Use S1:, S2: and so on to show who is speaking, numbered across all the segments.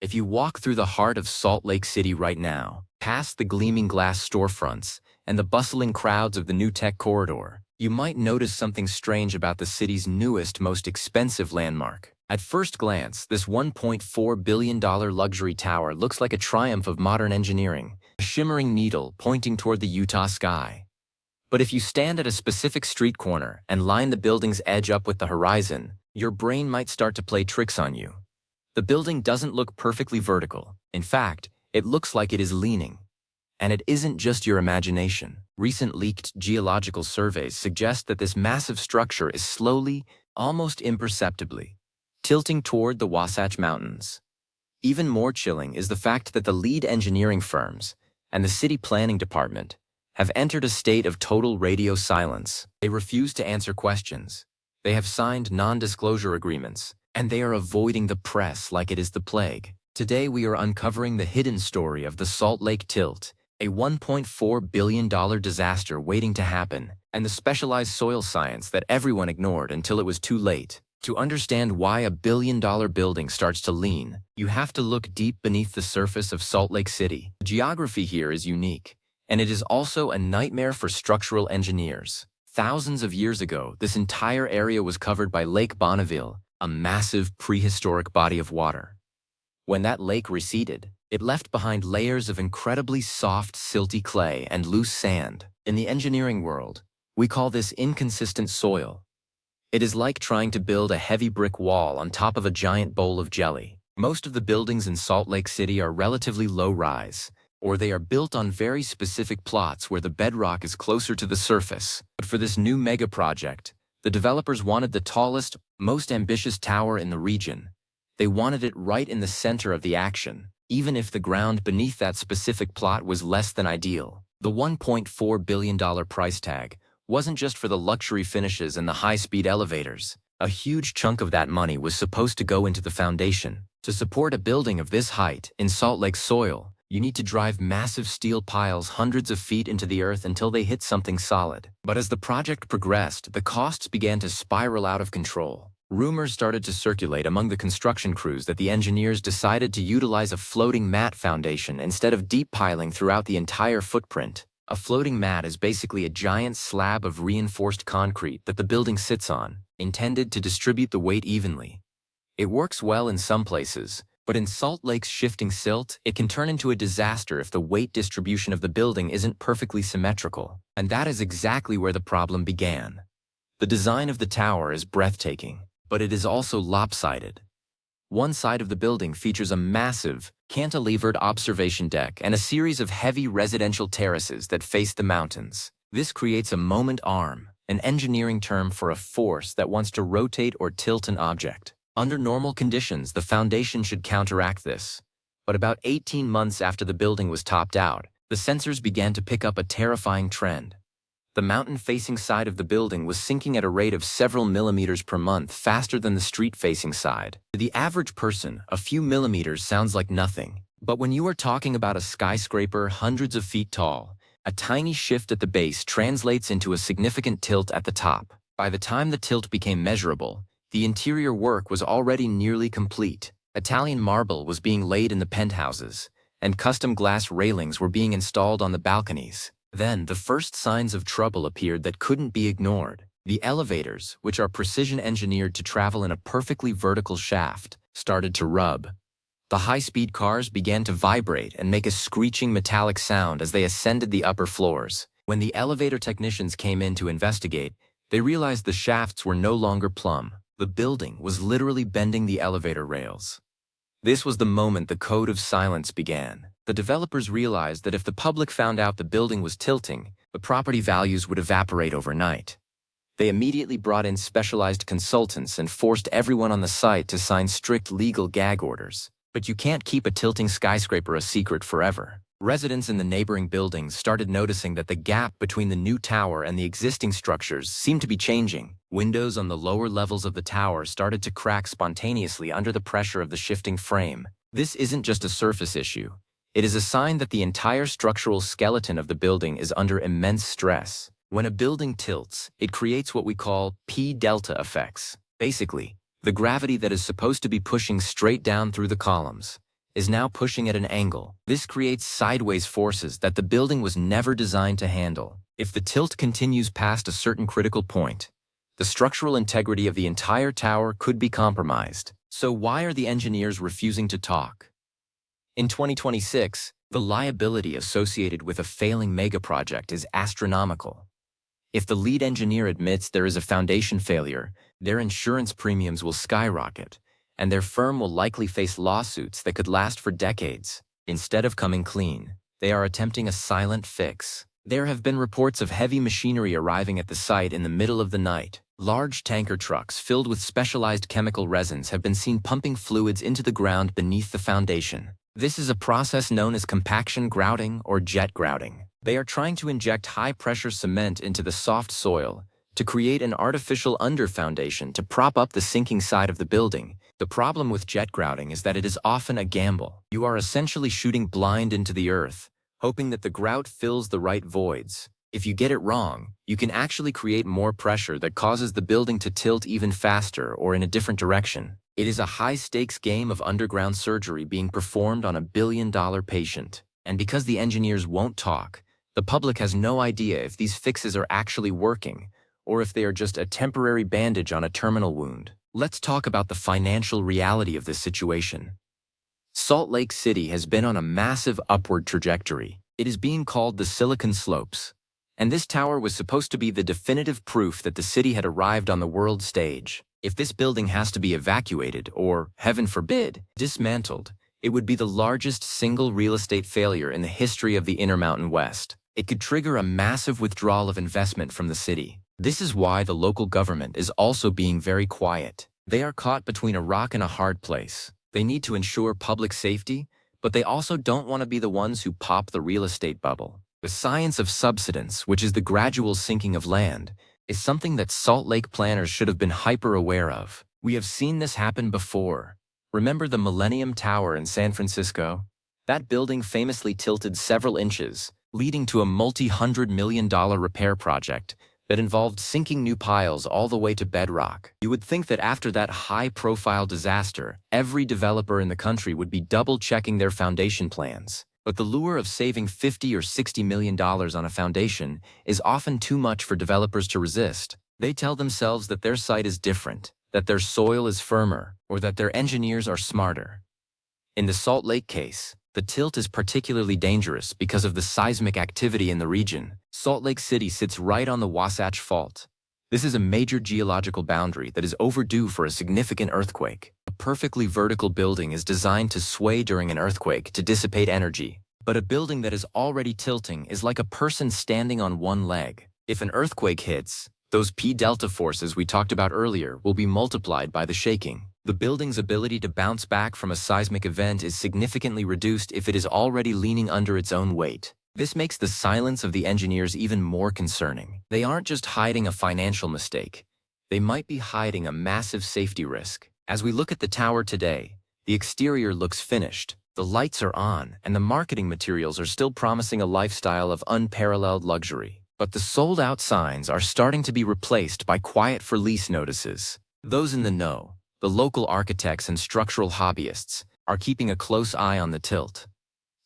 S1: If you walk through the heart of Salt Lake City right now, past the gleaming glass storefronts and the bustling crowds of the new tech corridor, you might notice something strange about the city's newest, most expensive landmark. At first glance, this $1.4 billion luxury tower looks like a triumph of modern engineering, a shimmering needle pointing toward the Utah sky. But if you stand at a specific street corner and line the building's edge up with the horizon, your brain might start to play tricks on you. The building doesn't look perfectly vertical. In fact, it looks like it is leaning. And it isn't just your imagination. Recent leaked geological surveys suggest that this massive structure is slowly, almost imperceptibly, tilting toward the Wasatch Mountains. Even more chilling is the fact that the lead engineering firms and the city planning department have entered a state of total radio silence. They refuse to answer questions. They have signed non-disclosure agreements, and they are avoiding the press like it is the plague. Today we are uncovering the hidden story of the Salt Lake Tilt, a $1.4 billion disaster waiting to happen, and the specialized soil science that everyone ignored until it was too late. To understand why a billion-dollar building starts to lean, you have to look deep beneath the surface of Salt Lake City. The geography here is unique, and it is also a nightmare for structural engineers. Thousands of years ago, this entire area was covered by Lake Bonneville, a massive prehistoric body of water. When that lake receded, it left behind layers of incredibly soft, silty clay and loose sand. In the engineering world, we call this inconsistent soil. It is like trying to build a heavy brick wall on top of a giant bowl of jelly. Most of the buildings in Salt Lake City are relatively low-rise, or they are built on very specific plots where the bedrock is closer to the surface. But for this new mega project, the developers wanted the tallest, most ambitious tower in the region. They wanted it right in the center of the action, even if the ground beneath that specific plot was less than ideal. The $1.4 billion price tag wasn't just for the luxury finishes and the high-speed elevators. A huge chunk of that money was supposed to go into the foundation. To support a building of this height in Salt Lake soil, you need to drive massive steel piles hundreds of feet into the earth until they hit something solid. But as the project progressed, the costs began to spiral out of control. Rumors started to circulate among the construction crews that the engineers decided to utilize a floating mat foundation instead of deep piling throughout the entire footprint. A floating mat is basically a giant slab of reinforced concrete that the building sits on, intended to distribute the weight evenly. It works well in some places, but in Salt Lake's shifting silt, it can turn into a disaster if the weight distribution of the building isn't perfectly symmetrical. And that is exactly where the problem began. The design of the tower is breathtaking, but it is also lopsided. One side of the building features a massive, cantilevered observation deck and a series of heavy residential terraces that face the mountains. This creates a moment arm, an engineering term for a force that wants to rotate or tilt an object. Under normal conditions, the foundation should counteract this. But about 18 months after the building was topped out, the sensors began to pick up a terrifying trend. The mountain-facing side of the building was sinking at a rate of several millimeters per month faster than the street-facing side. To the average person, a few millimeters sounds like nothing. But when you are talking about a skyscraper hundreds of feet tall, a tiny shift at the base translates into a significant tilt at the top. By the time the tilt became measurable, the interior work was already nearly complete. Italian marble was being laid in the penthouses, and custom glass railings were being installed on the balconies. Then, the first signs of trouble appeared that couldn't be ignored. The elevators, which are precision-engineered to travel in a perfectly vertical shaft, started to rub. The high-speed cars began to vibrate and make a screeching metallic sound as they ascended the upper floors. When the elevator technicians came in to investigate, they realized the shafts were no longer plumb. The building was literally bending the elevator rails. This was the moment the code of silence began. The developers realized that if the public found out the building was tilting, the property values would evaporate overnight. They immediately brought in specialized consultants and forced everyone on the site to sign strict legal gag orders. But you can't keep a tilting skyscraper a secret forever. Residents in the neighboring buildings started noticing that the gap between the new tower and the existing structures seemed to be changing. Windows on the lower levels of the tower started to crack spontaneously under the pressure of the shifting frame. This isn't just a surface issue. It is a sign that the entire structural skeleton of the building is under immense stress. When a building tilts, it creates what we call P-delta effects. Basically, the gravity that is supposed to be pushing straight down through the columns is now pushing at an angle. This creates sideways forces that the building was never designed to handle. If the tilt continues past a certain critical point, the structural integrity of the entire tower could be compromised. So why are the engineers refusing to talk? In 2026, the liability associated with a failing megaproject is astronomical. If the lead engineer admits there is a foundation failure, their insurance premiums will skyrocket, and their firm will likely face lawsuits that could last for decades. Instead of coming clean, they are attempting a silent fix. There have been reports of heavy machinery arriving at the site in the middle of the night. Large tanker trucks filled with specialized chemical resins have been seen pumping fluids into the ground beneath the foundation. This is a process known as compaction grouting or jet grouting. They are trying to inject high-pressure cement into the soft soil to create an artificial underfoundation to prop up the sinking side of the building. The problem with jet grouting is that it is often a gamble. You are essentially shooting blind into the earth, hoping that the grout fills the right voids. If you get it wrong, you can actually create more pressure that causes the building to tilt even faster or in a different direction. It is a high-stakes game of underground surgery being performed on a billion-dollar patient. And because the engineers won't talk, the public has no idea if these fixes are actually working or if they are just a temporary bandage on a terminal wound. Let's talk about the financial reality of this situation. Salt Lake City has been on a massive upward trajectory. It is being called the Silicon Slopes, and this tower was supposed to be the definitive proof that the city had arrived on the world stage. If this building has to be evacuated or, heaven forbid, dismantled, it would be the largest single real estate failure in the history of the Intermountain West. It could trigger a massive withdrawal of investment from the city. This is why the local government is also being very quiet. They are caught between a rock and a hard place. They need to ensure public safety, but they also don't want to be the ones who pop the real estate bubble. The science of subsidence, which is the gradual sinking of land, is something that Salt Lake planners should have been hyper-aware of. We have seen this happen before. Remember the Millennium Tower in San Francisco? That building famously tilted several inches, leading to a multi-hundred-million-dollar repair project that involved sinking new piles all the way to bedrock. You would think that after that high-profile disaster, every developer in the country would be double-checking their foundation plans. But the lure of saving $50 or $60 million on a foundation is often too much for developers to resist. They tell themselves that their site is different, that their soil is firmer, or that their engineers are smarter. In the Salt Lake case, the tilt is particularly dangerous because of the seismic activity in the region. Salt Lake City sits right on the Wasatch Fault. This is a major geological boundary that is overdue for a significant earthquake. A perfectly vertical building is designed to sway during an earthquake to dissipate energy. But a building that is already tilting is like a person standing on one leg. If an earthquake hits, those P-delta forces we talked about earlier will be multiplied by the shaking. The building's ability to bounce back from a seismic event is significantly reduced if it is already leaning under its own weight. This makes the silence of the engineers even more concerning. They aren't just hiding a financial mistake. They might be hiding a massive safety risk. As we look at the tower today, the exterior looks finished, the lights are on, and the marketing materials are still promising a lifestyle of unparalleled luxury. But the sold-out signs are starting to be replaced by quiet for lease notices. Those in the know, the local architects and structural hobbyists, are keeping a close eye on the tilt.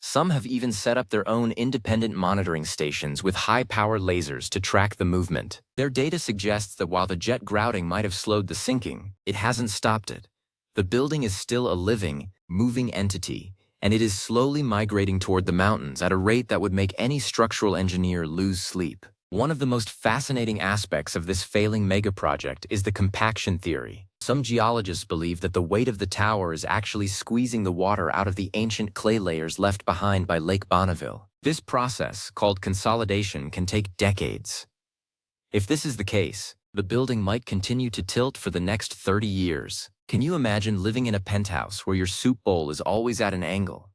S1: Some have even set up their own independent monitoring stations with high-power lasers to track the movement. Their data suggests that while the jet grouting might have slowed the sinking, it hasn't stopped it. The building is still a living, moving entity, and it is slowly migrating toward the mountains at a rate that would make any structural engineer lose sleep. One of the most fascinating aspects of this failing megaproject is the compaction theory. Some geologists believe that the weight of the tower is actually squeezing the water out of the ancient clay layers left behind by Lake Bonneville. This process, called consolidation, can take decades. If this is the case, the building might continue to tilt for the next 30 years. Can you imagine living in a penthouse where your soup bowl is always at an angle,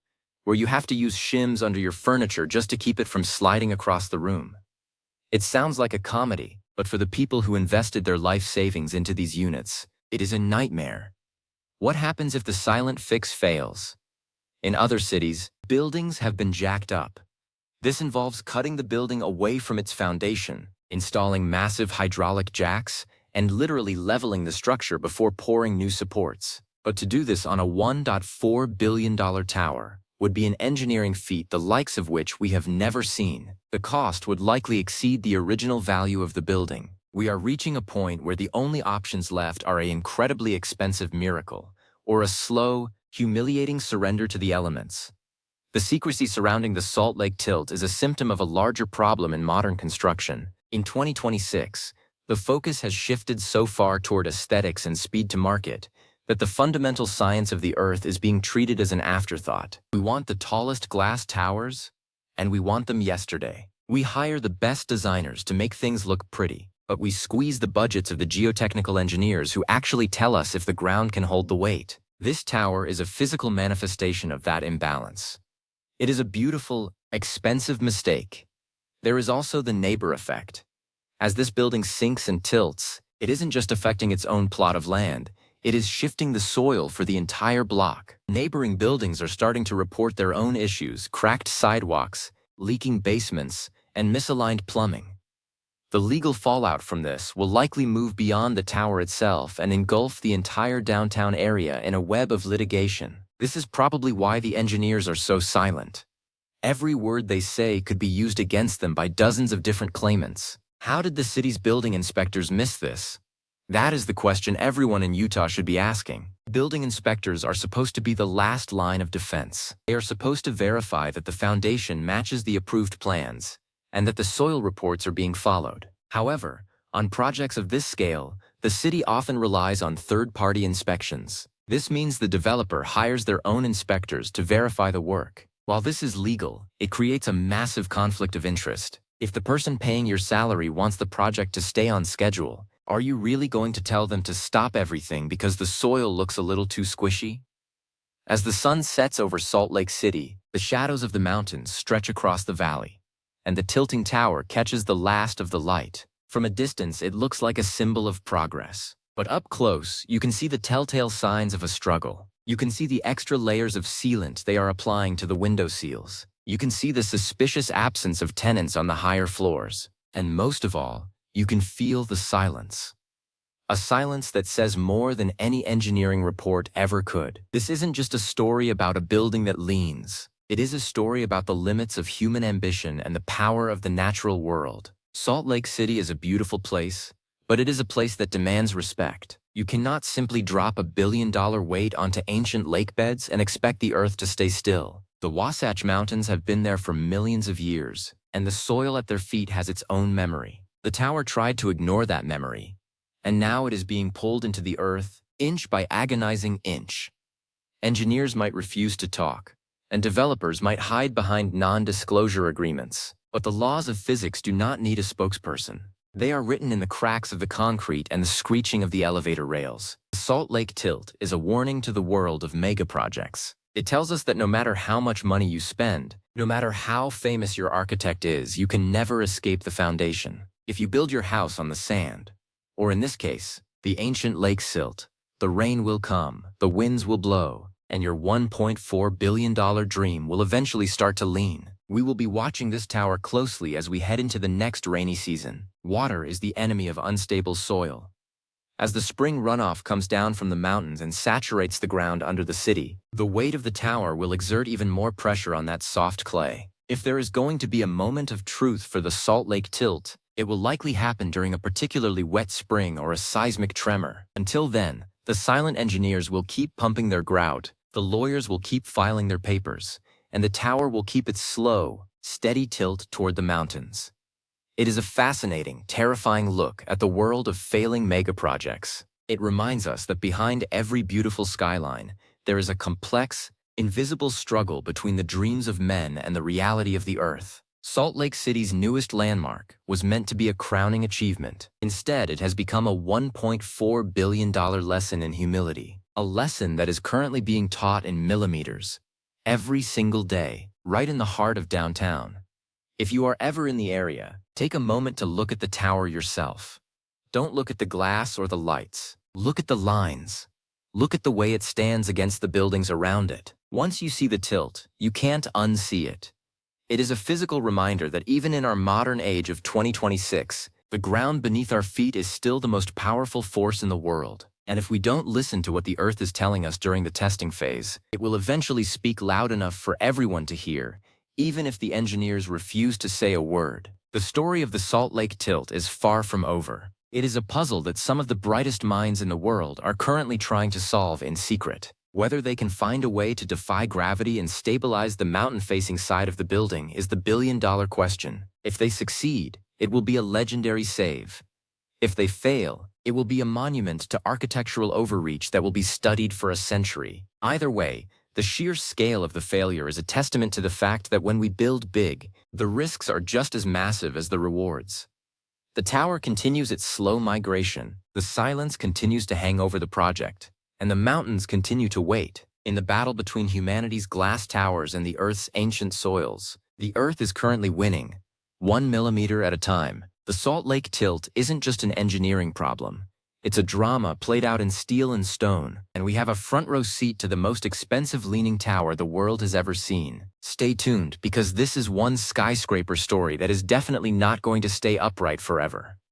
S1: where you have to use shims under your furniture just to keep it from sliding across the room? It sounds like a comedy, but for the people who invested their life savings into these units, it is a nightmare. What happens if the silent fix fails? In other cities, buildings have been jacked up. This involves cutting the building away from its foundation, installing massive hydraulic jacks, and literally leveling the structure before pouring new supports. But to do this on a $1.4 billion tower would be an engineering feat the likes of which we have never seen. The cost would likely exceed the original value of the building. We are reaching a point where the only options left are an incredibly expensive miracle, or a slow, humiliating surrender to the elements. The secrecy surrounding the Salt Lake tilt is a symptom of a larger problem in modern construction. In 2026, the focus has shifted so far toward aesthetics and speed to market that the fundamental science of the Earth is being treated as an afterthought. We want the tallest glass towers, and we want them yesterday. We hire the best designers to make things look pretty, but we squeeze the budgets of the geotechnical engineers who actually tell us if the ground can hold the weight. This tower is a physical manifestation of that imbalance. It is a beautiful, expensive mistake. There is also the neighbor effect. As this building sinks and tilts, it isn't just affecting its own plot of land, it is shifting the soil for the entire block. Neighboring buildings are starting to report their own issues: cracked sidewalks, leaking basements, and misaligned plumbing. The legal fallout from this will likely move beyond the tower itself and engulf the entire downtown area in a web of litigation. This is probably why the engineers are so silent. Every word they say could be used against them by dozens of different claimants. How did the city's building inspectors miss this? That is the question everyone in Utah should be asking. Building inspectors are supposed to be the last line of defense. They are supposed to verify that the foundation matches the approved plans and that the soil reports are being followed. However, on projects of this scale, the city often relies on third-party inspections. This means the developer hires their own inspectors to verify the work. While this is legal, it creates a massive conflict of interest. If the person paying your salary wants the project to stay on schedule, are you really going to tell them to stop everything because the soil looks a little too squishy? As the sun sets over Salt Lake City, the shadows of the mountains stretch across the valley, and the tilting tower catches the last of the light. From a distance, it looks like a symbol of progress. But up close, you can see the telltale signs of a struggle. You can see the extra layers of sealant they are applying to the window seals. You can see the suspicious absence of tenants on the higher floors. And most of all, you can feel the silence. A silence that says more than any engineering report ever could. This isn't just a story about a building that leans. It is a story about the limits of human ambition and the power of the natural world. Salt Lake City is a beautiful place, but it is a place that demands respect. You cannot simply drop $1 billion weight onto ancient lake beds and expect the earth to stay still. The Wasatch Mountains have been there for millions of years, and the soil at their feet has its own memory. The tower tried to ignore that memory, and now it is being pulled into the earth, inch by agonizing inch. Engineers might refuse to talk, and developers might hide behind non-disclosure agreements. But the laws of physics do not need a spokesperson. They are written in the cracks of the concrete and the screeching of the elevator rails. The Salt Lake tilt is a warning to the world of megaprojects. It tells us that no matter how much money you spend, no matter how famous your architect is, you can never escape the foundation. If you build your house on the sand, or in this case, the ancient lake silt, the rain will come, the winds will blow, and your $1.4 billion dream will eventually start to lean. We will be watching this tower closely as we head into the next rainy season. Water is the enemy of unstable soil. As the spring runoff comes down from the mountains and saturates the ground under the city, the weight of the tower will exert even more pressure on that soft clay. If there is going to be a moment of truth for the Salt Lake tilt, it will likely happen during a particularly wet spring or a seismic tremor. Until then, the silent engineers will keep pumping their grout, the lawyers will keep filing their papers, and the tower will keep its slow, steady tilt toward the mountains. It is a fascinating, terrifying look at the world of failing megaprojects. It reminds us that behind every beautiful skyline, there is a complex, invisible struggle between the dreams of men and the reality of the earth. Salt Lake City's newest landmark was meant to be a crowning achievement. Instead, it has become a $1.4 billion lesson in humility, a lesson that is currently being taught in millimeters, every single day, right in the heart of downtown. If you are ever in the area, take a moment to look at the tower yourself. Don't look at the glass or the lights. Look at the lines. Look at the way it stands against the buildings around it. Once you see the tilt, you can't unsee it. It is a physical reminder that even in our modern age of 2026, the ground beneath our feet is still the most powerful force in the world. And if we don't listen to what the Earth is telling us during the testing phase, it will eventually speak loud enough for everyone to hear, even if the engineers refuse to say a word. The story of the Salt Lake Tilt is far from over. It is a puzzle that some of the brightest minds in the world are currently trying to solve in secret. Whether they can find a way to defy gravity and stabilize the mountain-facing side of the building is the billion-dollar question. If they succeed, it will be a legendary save. If they fail, it will be a monument to architectural overreach that will be studied for a century. Either way, the sheer scale of the failure is a testament to the fact that when we build big, the risks are just as massive as the rewards. The tower continues its slow migration, the silence continues to hang over the project, and the mountains continue to wait. In the battle between humanity's glass towers and the Earth's ancient soils, the Earth is currently winning, 1 millimeter at a time. The Salt Lake Tilt isn't just an engineering problem. It's a drama played out in steel and stone, and we have a front-row seat to the most expensive leaning tower the world has ever seen. Stay tuned, because this is one skyscraper story that is definitely not going to stay upright forever.